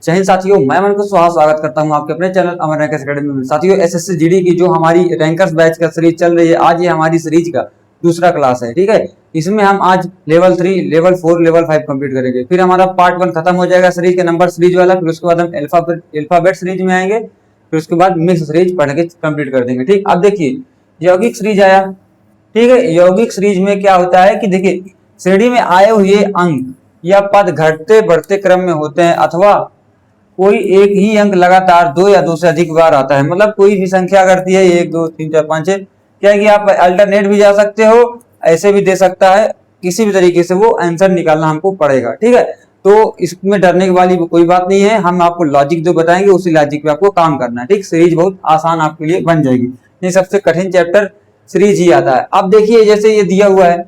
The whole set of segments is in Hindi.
जय हिंद साथियों, मैं मन को स्वागत करता हूं आपके अपने चैनल अमर रैंकर्स अकेडमी में। साथियों, एसएससी जीडी की जो हमारी रैंकर्स बैच का सीरीज चल रही है, आज ये हमारी सीरीज का दूसरा क्लास है। ठीक है, इसमें हम आज लेवल 3, लेवल 4, लेवल 5 कंप्लीट करेंगे। फिर हमारा पार्ट 1 खत्म हो जाएगा सीरीज के नंबर सीरीज वाला। फिर उसके बाद हम अल्फाबेट सीरीज में आएंगे। फिर उसके बाद मिक्स सीरीज पढ़ के कंप्लीट कर देंगे। ठीक, अब देखिए यौगिक सीरीज आया। ठीक है, यौगिक सीरीज में क्या होता है कि देखिए श्रेणी में आए हुए अंक या पद घटते बढ़ते क्रम में होते हैं, अथवा कोई एक ही अंक लगातार 2 या 2 से अधिक बार आता है। मतलब कोई भी संख्या करती है 1 2 3 4 5 6, क्या है कि आप अल्टरनेट भी जा सकते हो, ऐसे भी दे सकता है, किसी भी तरीके से वो आंसर निकालना हमको पड़ेगा। ठीक है, तो इसमें डरने वाली कोई बात नहीं है। हम आपको लॉजिक जो बताएंगे उसी लॉजिक पे आपको काम करना है। ठीक, सीरीज बहुत आसान आपके लिए बन जाएगी। ये सबसे कठिन चैप्टर सीरीज ही आता है। अब देखिए जैसे ये दिया हुआ है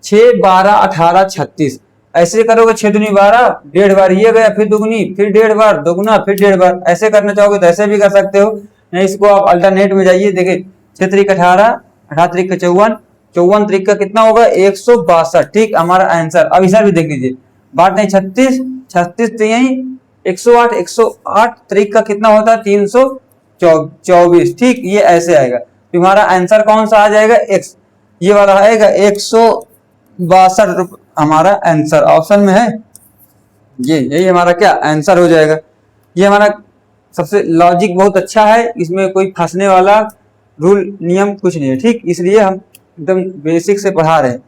6 12 18 36, ऐसे करोगे 6 दूनी 12, 1.5 बार ये गया, फिर दुगनी, फिर 1.5 बार दुगना, फिर 1.5 बार। ऐसे करना चाहोगे तो ऐसे भी कर सकते हो, नहीं इसको आप अल्टरनेट में जाइए। देखिए 6 त्रिक 18, 18 त्रिक 54, 54 त्रिक का कितना होगा 162। ठीक, हमारा आंसर। अब इधर भी देख लीजिए, बात नहीं 36, 36 तो यही 108, 108 त्रिक का कितना होता है 324। ठीक, ये ऐसे आएगा। तुम्हारा आंसर कौन सा आ जाएगा, एक्स, ये वाला आएगा 162 हमारा आंसर ऑप्शन में है। ये यही हमारा क्या आंसर हो जाएगा। ये हमारा सबसे लॉजिक बहुत अच्छा है, इसमें कोई फंसने वाला रूल नियम कुछ नहीं है। ठीक, इसलिए हम एकदम बेसिक से पढ़ा रहे हैं।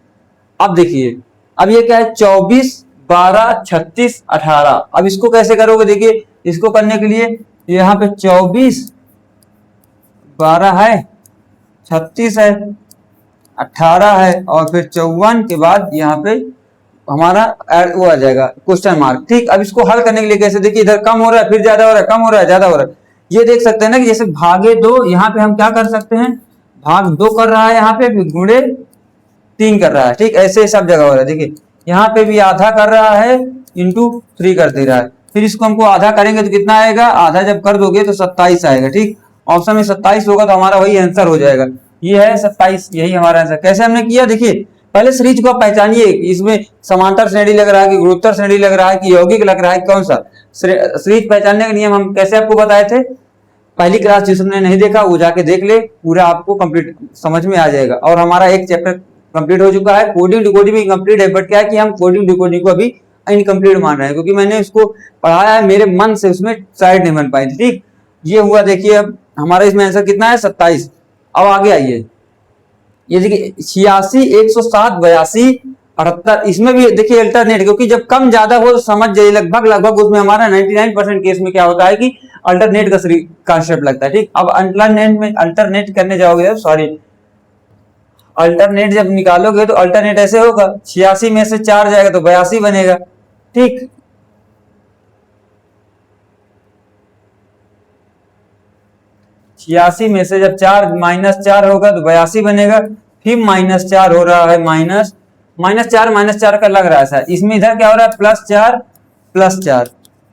अब देखिए, अब ये क्या है 24 12 36 18। अब इसको कैसे करोगे, देखिए इसको करने के लिए यहाँ पे 24 12 है, 36 है, 18 है, और फिर 54 के बाद यहाँ पे हमारा वो आ जाएगा क्वेश्चन मार्क। ठीक, अब इसको हल करने के लिए कैसे, देखिए इधर कम हो रहा है, फिर ज्यादा हो रहा है, कम हो रहा है, ज्यादा हो रहा है। ये देख सकते हैं ना कि जैसे भागे 2, यहाँ पे हम क्या कर सकते हैं, भाग 2 कर रहा है, यहाँ पे गुणे 3 कर रहा है। ठीक, ऐसे सब जगह हो रहा है। देखिए यहाँ पे भी आधा कर रहा है, इंटू 3 कर दे रहा है। फिर इसको हमको आधा करेंगे तो कितना आएगा, आधा जब कर दोगे तो 27 आएगा। ठीक, ऑप्शन में 27 होगा तो हमारा वही आंसर हो जाएगा। ये है 27, यही हमारा आंसर। कैसे हमने किया, देखिए पहले सीरीज को पहचानिए, इसमें समांतर श्रेणी लग रहा है कि गुणोत्तर श्रेणी लग रहा है कि यौगिक लग रहा है, कौन सा। सीरीज पहचानने के नियम हम कैसे आपको बताए थे, पहली क्लास जिसने नहीं देखा वो जाके देख ले, पूरा आपको कंप्लीट समझ में आ जाएगा। और हमारा एक चैप्टर कंप्लीट हो चुका है, कोडिंग डिकोडिंग भी कंप्लीट है, बट क्या है कि हम कोडिंग डिकोडिंग को अभी इनकम्प्लीट मान रहे हैं, क्योंकि मैंने इसको पढ़ाया है, मेरे मन से उसमें साइड नहीं बन पाई थी। ठीक, ये हुआ। देखिए अब हमारा इसमें आंसर कितना है 27। अब आगे आइए, ये देखिए 86 107 82 78, इसमें भी देखिए अल्टरनेट, क्योंकि जब कम ज्यादा हो तो समझ जाइए लगभग उसमें हमारा 99% केस में क्या होता है कि अल्टरनेट का कॉन्सेप्ट लगता है। ठीक, अब अल्टरनेट करने जाओगे, सॉरी अल्टरनेट जब निकालोगे तो अल्टरनेट ऐसे होगा, 86 में से 4 जाएगा तो 82 बनेगा। ठीक, छियासी में से जब 4 -4 होगा तो 82 बनेगा। फिर -4 हो रहा है, -4 का लग रहा है सर, इसमें इधर क्या हो रहा है +4 +4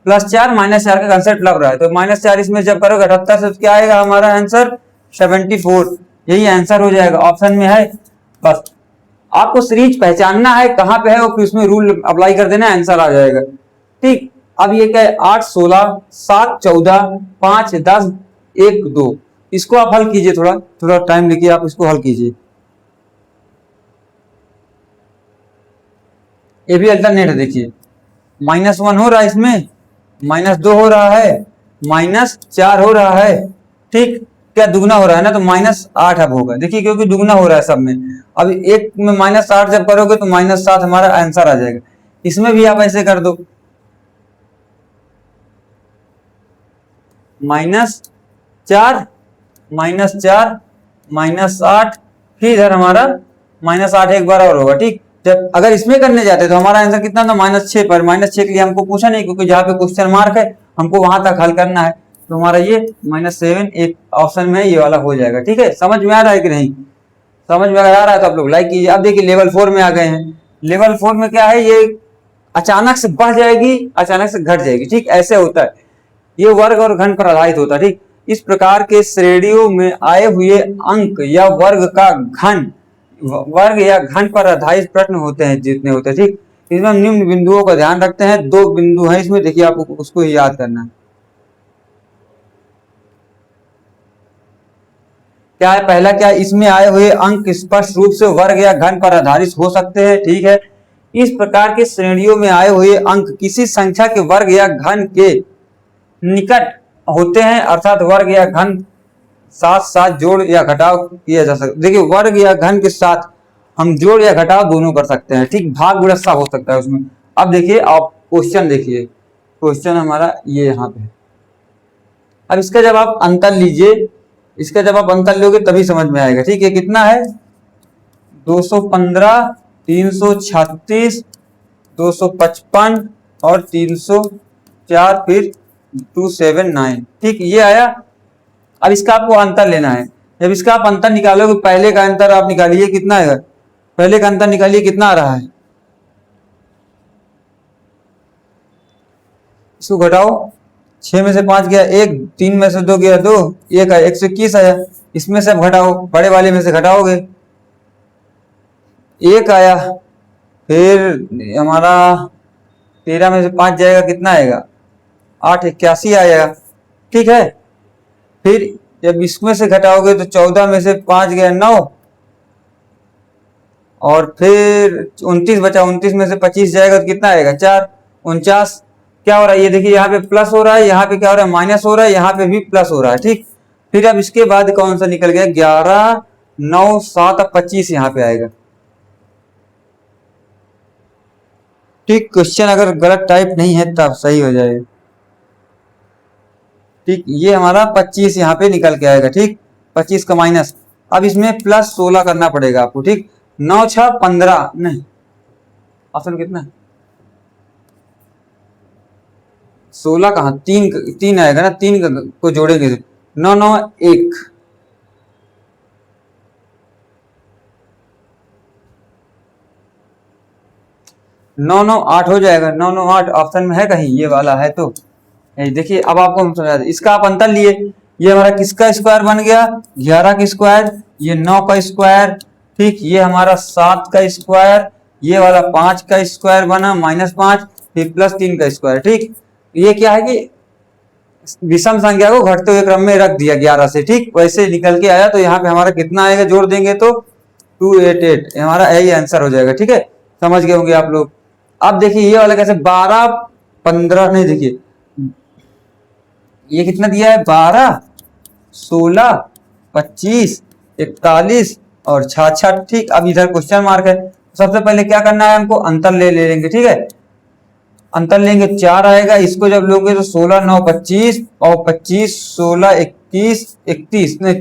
+4 -4 का कंसेप्ट लग रहा है, तो -4 इसमें जब करोगे 78 से तो क्या आएगा हमारा आंसर 74। यही आंसर हो जाएगा, ऑप्शन में है। बस आपको सीरीज पहचानना है कहां पे है और फिर उसमें रूल अप्लाई कर देना, आंसर आ जाएगा। ठीक, अब ये क्या है 8 16 7 14 5 10 1 2, इसको आप हल कीजिए, थोड़ा टाइम लेके आप इसको हल कीजिए। ये भी अल्टरनेट है, देखिए -1 हो रहा है, इसमें -2 हो रहा है, -4 हो रहा है। ठीक, क्या दुगना हो रहा है ना, तो -8 अब होगा। देखिए क्योंकि दुगना हो रहा है सब में। अब एक में -8 जब करोगे तो -7 हमारा आंसर आ जाएगा। इसमें भी आप ऐसे कर दो, -4 -4 -8, फिर इधर हमारा -8 एक बार और होगा। ठीक, जब अगर इसमें करने जाते तो हमारा आंसर कितना था -6 पर। -6 के लिए हमको पूछा नहीं, क्योंकि जहाँ पे क्वेश्चन मार्क है हमको वहां तक हल करना है, तो हमारा ये -7 एक ऑप्शन में ये वाला हो जाएगा। ठीक है, समझ में आ रहा है कि नहीं, समझ में अगर आ रहा है तो आप लोग लाइक कीजिए। अब देखिए लेवल 4 में आ गए हैं। लेवल 4 में क्या है, ये अचानक से बढ़ जाएगी, अचानक से घट जाएगी। ठीक, ऐसे होता है, ये वर्ग और घन पर आधारित होता है। ठीक, इस प्रकार के श्रेणियों में आए हुए अंक या वर्ग या घन पर आधारित प्रश्न होते हैं, जितने होते हैं। ठीक, इसमें हम निम्न बिंदुओं का ध्यान रखते हैं। 2 बिंदु हैं इसमें, देखिए आपको उसको ही याद करना है। क्या है पहला, क्या इसमें आए हुए अंक स्पष्ट रूप से वर्ग या घन पर आधारित हो सकते हैं। ठीक है, इस प्रकार के श्रेणियों में आए हुए अंक किसी संख्या के वर्ग या घन के निकट होते हैं, अर्थात वर्ग या घन साथ साथ जोड़ या घटाव किया जा सकता है। देखिए वर्ग या घन के साथ हम जोड़ या घटाव दोनों कर सकते हैं। ठीक, भाग गुणा हो सकता है उसमें। अब देखिए आप क्वेश्चन देखिए, क्वेश्चन हमारा ये यहाँ पे। अब इसका जब आप अंतर लीजिए, इसका जब आप अंतर लोगे तभी समझ में आएगा। ठीक है, कितना है 215, 336, 255 और 304, फिर 279। ठीक, ये आया। अब इसका आपको अंतर लेना है। जब इसका आप अंतर निकालोगे, पहले का अंतर आप निकालिए कितना है, पहले का अंतर निकालिए कितना आ रहा है, इसको घटाओ। 6 में से 5 गया 1, 3 में से 2 गया 2, 1 आया 121 आया। इसमें से घटाओ, बड़े वाले में से घटाओगे 1 आया। फिर हमारा 13 में से 5 जाएगा, कितना आएगा 8, 81 आएगा। ठीक है, फिर जब इसमें से घटाओगे तो 14 में से 5 गया 9, और फिर 29 बचा, 29 में से 25 जाएगा तो कितना आएगा 4, 49। क्या हो रहा है ये देखिए, यहाँ पे प्लस हो रहा है, यहाँ पे क्या हो रहा है माइनस हो रहा है, यहाँ पे भी प्लस हो रहा है। ठीक, फिर अब इसके बाद कौन सा निकल गया, 11, 9, 7, 25 यहाँ पे आएगा। ठीक, क्वेश्चन अगर गलत टाइप नहीं है तब सही हो जाएगा। ठीक, ये हमारा 25 यहाँ पे निकल के आएगा। ठीक, 25 का माइनस, अब इसमें प्लस 16 करना पड़ेगा आपको। ठीक, 9 6 15, नहीं ऑप्शन कितना है 16 कहाँ, 3 आएगा ना, 3 को जोड़ेंगे 9 9 1, 9 9 8 हो जाएगा। 9 9 8 ऑप्शन में है कहीं, ये वाला है तो देखिए। अब आपको हम समझा दें, इसका आप अंतर लिए, ये हमारा किसका स्क्वायर बन गया 11 का स्क्वायर, ये 9 का स्क्वायर। ठीक, ये हमारा 7 का स्क्वायर, ये वाला 5 का स्क्वायर बना -5, फिर +3 का स्क्वायर। ठीक, ये क्या है कि विषम संख्या को घटते हुए क्रम में रख दिया 11 से। ठीक, वैसे निकल के आया, तो यहाँ पे हमारा कितना आएगा, जोड़ देंगे तो 288, हमारा यही आंसर हो जाएगा। ठीक है, समझ गए होंगे आप लोग। अब देखिए ये वाला कैसे, 12 15, नहीं देखिए ये कितना दिया है 12, 16, 25, 41 और 66। ठीक, अब इधर क्वेश्चन मार्क है। सबसे पहले क्या करना है हमको, अंतर ले लेंगे। ठीक है, अंतर लेंगे 4 आएगा, इसको जब लोगे तो 16 9 25 और 25 16 21 31 नहीं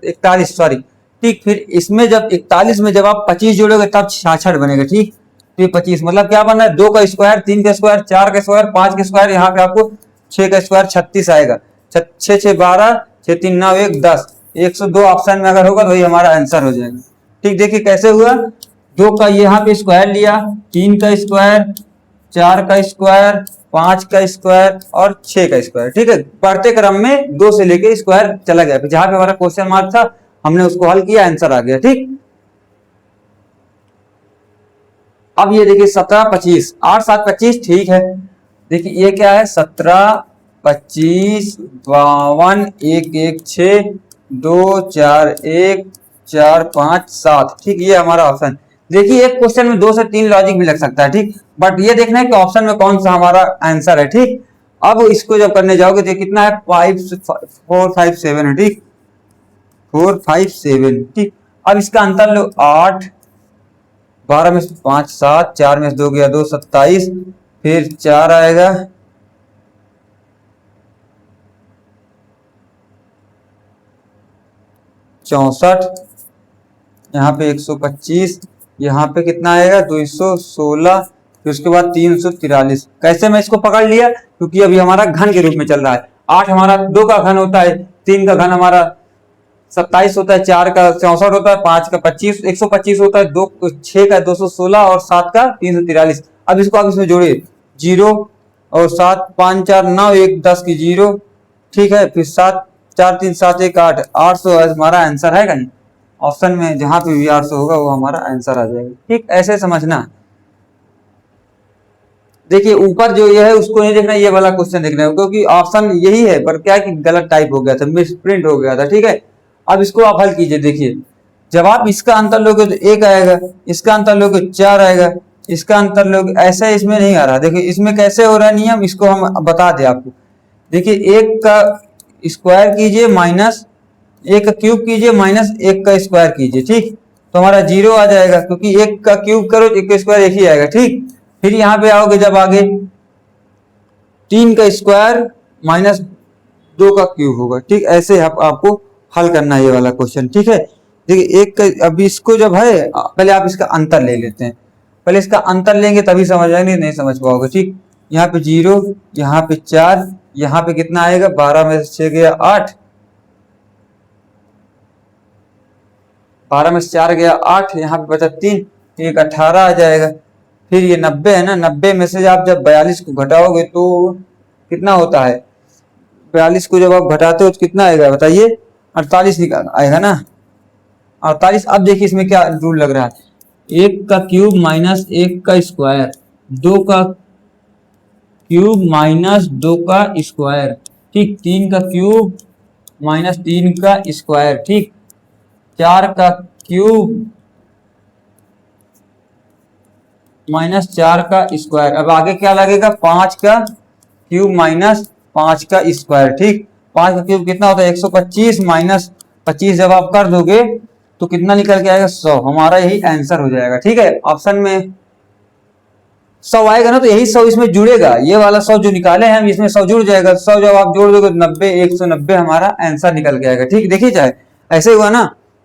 41 सॉरी। ठीक, फिर इसमें जब 41 में जब आप 25 जोड़ोगे तब 66 बनेगा। ठीक, तो 25 मतलब क्या बना है, 2 का स्क्वायर, 3 का स्क्वायर, 4 का स्क्वायर, 5 का स्क्वायर, यहाँ पे आपको 6 का स्क्वायर 36 आएगा। 6 6 12, 6 3 9 1 10, 102 ऑप्शन में अगर होगा तो वही हमारा आंसर हो जाएगा। ठीक, देखिए कैसे हुआ, 2 का यहाँ पे स्क्वायर लिया, 3 का स्क्वायर, 4 का स्क्वायर, 5 का स्क्वायर और 6 का स्क्वायर। ठीक है, बढ़ते क्रम में 2 से लेके स्क्वायर चला गया, जहां पे हमारा क्वेश्चन मार्क था हमने उसको हल किया, आंसर आ गया। ठीक, अब ये देखिए 17 25, 8 7 25। ठीक है, देखिए ये क्या है 17 25 52 1 1 6 2 4 1 4 5 7। ठीक, ये हमारा ऑप्शन। देखिए एक क्वेश्चन में 2 से 3 लॉजिक भी लग सकता है। ठीक, बट ये देखना है कि ऑप्शन में कौन सा हमारा आंसर है। ठीक, अब इसको जब करने जाओगे तो कितना है 4 5 7 है। ठीक, 4 5 7। ठीक, अब इसका अंतर लो 8, 12 में से 5 7, 4 में से 2 गया 2 27, फिर 4 आएगा, चौसठ, यहाँ पे 125, यहाँ पे कितना आएगा 216, फिर उसके बाद 343। कैसे मैं इसको पकड़ लिया, क्योंकि अभी हमारा घन के रूप में चल रहा है। 8 हमारा 2 का घन होता है, 3 का घन हमारा 27 होता है, 4 का 64 होता है, 5 का 25 125 होता है, 6 का 216 और 7 का 343। अब इसको आप इसमें जोड़िए, 0 और 7 5 4 9 1 10 की 0। ठीक है, फिर 7 4 3 7 1 8, 800 हमारा आंसर है कहीं ऑप्शन में, जहां पे भी 800 होगा वो हमारा आंसर आ जाएगा। ठीक, ऐसे समझना। देखिए ऊपर जो ये है उसको नहीं देखना, ये वाला क्वेश्चन देखना है, क्योंकि ऑप्शन यही है पर क्या है कि गलत टाइप हो गया था, मिस प्रिंट हो गया था। ठीक है, अब इसको आप हल कीजिए। देखिए जब आप इसका अंतर लोगे तो एक आएगा, इसका अंतर लोगे चार आएगा, इसका अंतर लोगे, ऐसा इसमें नहीं आ रहा। देखिए इसमें कैसे हो रहा है नियम, इसको हम बता दें आपको। देखिए एक का स्क्वायर कीजिए माइनस एक का क्यूब कीजिए माइनस एक का स्क्वायर कीजिए। ठीक, तो हमारा जीरो आ जाएगा, क्योंकि एक का क्यूब करो एक का स्क्वायर एक ही आएगा। ठीक, फिर यहाँ पे आओगे जब आगे तीन का स्क्वायर माइनस दो का क्यूब होगा। ठीक, ऐसे आपको हल करना है ये वाला क्वेश्चन। ठीक है, देखिए एक का, अभी इसको जब है पहले आप इसका अंतर ले लेते हैं, पहले इसका अंतर लेंगे तभी समझ आएंगे, नहीं समझ पाओगे। ठीक, यहाँ पे जीरो, यहाँ पे चार, यहाँ पे कितना आएगा, 12 में से 6 गया 8, 12 में से 4 गया 8, यहाँ पे बचा 3, एक 18 आ जाएगा। फिर ये 90 है ना, 90 में से आप जब 42 को घटाओगे तो कितना होता है, 42 को जब आप घटाते हो तो कितना आएगा बताइए, 48 निकाल आएगा ना, 48। अब देखिए इसमें क्या रूल लग रहा है, एक का क्यूब माइनस एक का स्क्वायर, दो का क्यूब माइनस दो का स्क्वायर। ठीक, तीन का क्यूब माइनस तीन का स्क्वायर। ठीक, चार का क्यूब माइनस चार का स्क्वायर। अब आगे क्या लगेगा, पांच का क्यूब माइनस पांच का स्क्वायर। ठीक, पांच का क्यूब कितना होता है 125 माइनस 25 जब आप कर दोगे तो कितना निकल के आएगा 100, हमारा यही आंसर हो जाएगा। ठीक है, ऑप्शन में 100 आएगा ना, तो यही 100 इसमें जुड़ेगा, ये वाला 100 जो निकाले हैं हम इसमें 100 जुड़ जाएगा। 100 जब आप जोड़ दोगे 90, 190 हमारा आंसर निकल के आएगा। ठीक, देखिए चाहे ऐसे हुआ ना,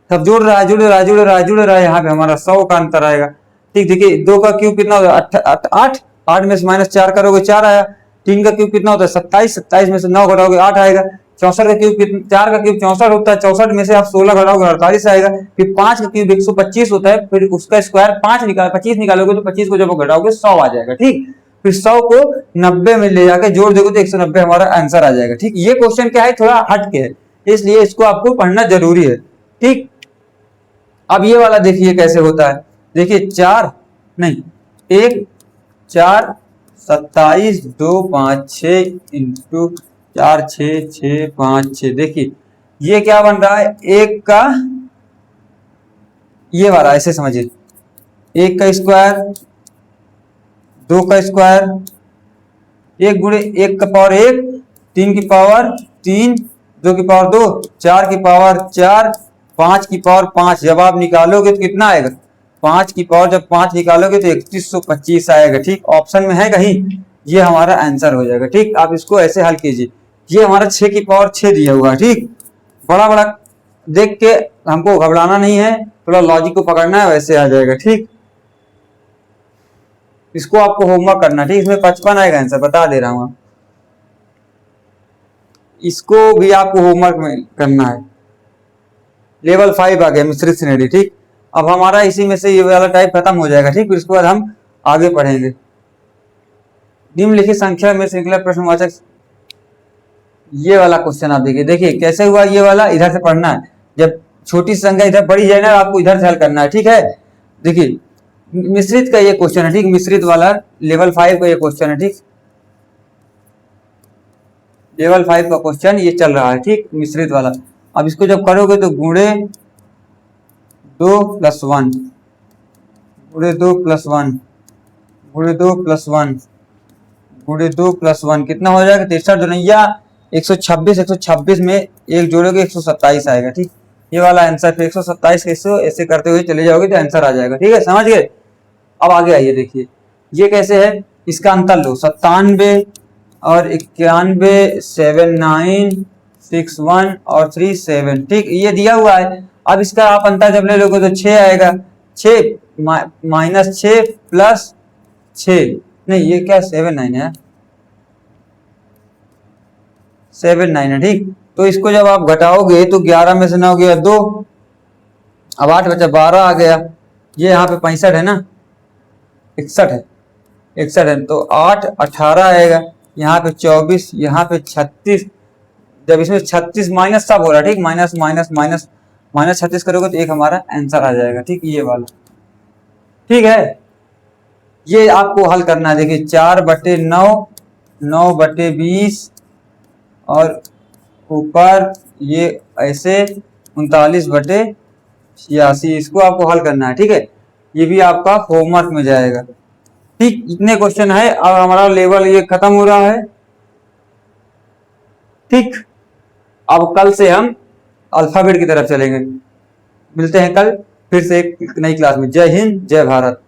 सब जुड़ रहा है जुड़ रहा है जुड़ रहा है जुड़ रहा है, यहाँ पे हमारा 100 का अंतर आएगा। ठीक, देखिए दो का क्यूब कितना होता है 8, 8 में से माइनस 4 करोगे 4 आया। तीन का क्यूब कितना होता है 27, 27 में से 9 घटाओगे 8 आएगा। 64 का क्यूब कितना, 4 का क्यूब 64 होता है, 64 में से आप 16 घटाओगे 48 आएगा। फिर 5 का क्यूब 125 होता है, फिर उसका स्क्वायर 25 निकालोगे तो 25 को जब घटाओगे 100 आ जाएगा। ठीक, फिर 100 को 90 में ले जाके जोड़ दोगे तो 190 हमारा आंसर आ जाएगा। ठीक, ये क्वेश्चन क्या है थोड़ा हट के है, इसलिए इसको आपको पढ़ना जरूरी है। ठीक, अब ये वाला देखिए कैसे होता है। देखिए चार नहीं एक, 4 27 2 5 6 इंटू 4 6 6 5 6। देखिए ये क्या बन रहा है, एक का ये वाला ऐसे समझिए, एक का स्क्वायर, दो का स्क्वायर, एक गुणे एक का पावर एक, तीन की पावर तीन, दो की पावर दो, चार की पावर चार, पांच की पावर पांच। जब आप निकालोगे तो कितना आएगा, पांच की पावर जब पांच निकालोगे तो 3125 आएगा। ठीक, ऑप्शन में है कहीं, ये हमारा आंसर हो जाएगा। ठीक, आप इसको ऐसे हल कीजिए, ये हमारा 6 की पावर 6 दिया हुआ है। ठीक, बड़ा बड़ा देख के हमको घबराना नहीं है, थोड़ा लॉजिक को पकड़ना है, वैसे आ जाएगा। ठीक, इसको आपको होमवर्क करना। ठीक, इसमें 55 आएगा आंसर, बता दे रहा हूं, इसको भी आपको होमवर्क में करना है। लेवल 5 आ गया मिश्रित श्रेणी। ठीक, अब हमारा इसी में से ये वाला टाइप खत्म हो जाएगा। ठीक, फिर इसके बाद हम आगे पढ़ेंगे। निम्नलिखित संख्या में श्रृंखला प्रश्नवाचक, ये वाला क्वेश्चन आप देखिए, देखिए कैसे हुआ ये वाला, इधर से पढ़ना है। जब छोटी संख्या इधर बढ़ी जाए ना, आपको इधर से हल करना है। ठीक है, देखिए मिश्रित का ये क्वेश्चन है। ठीक, मिश्रित वाला लेवल 5 का ये क्वेश्चन है। ठीक, लेवल 5 का क्वेश्चन ये चल रहा है। ठीक, मिश्रित वाला। अब इसको जब करोगे तो गुणे 2 + 1, गुणे 2 + 1, गुणे 2 + 1, गुणे 2 + 1 कितना हो जाएगा, 63 दुनिया 126, 126 में एक जोड़ोगे 127 आएगा। ठीक, ये वाला आंसर, फिर 127 कैसे ऐसे करते हुए चले जाओगे तो आंसर आ जाएगा। ठीक है, समझ गए। अब आगे आइए, देखिए ये कैसे है, इसका अंतर लो, 97 और 91, 79, 61 और 37। ठीक, ये दिया हुआ है। अब इसका आप अंतर जब ले लोगे तो 6 आएगा, 6 माइनस 6 प्लस 6, नहीं ये क्या 79 है, 79 है। ठीक, तो इसको जब आप घटाओगे तो 11 में से 9 गया 2, अब 8 बचा 12 आ गया। ये यहाँ पे 65 है ना, 61 है, 61 है, तो 8 18 आएगा, यहाँ पे 24, यहाँ पे 36। जब इसमें 36 माइनस सब हो रहा है। ठीक, माइनस माइनस माइनस माइनस 36 करोगे तो एक हमारा आंसर आ जाएगा। ठीक, ये वाला। ठीक है, ये आपको हल करना है। देखिए 4/9, 9/20 और ऊपर ये ऐसे 39/86, इसको आपको हल करना है। ठीक है, ये भी आपका होमवर्क में जाएगा। ठीक, इतने क्वेश्चन है। अब हमारा लेवल ये खत्म हो रहा है। ठीक, अब कल से हम अल्फाबेट की तरफ चलेंगे। मिलते हैं कल फिर से एक नई क्लास में। जय हिंद, जय भारत।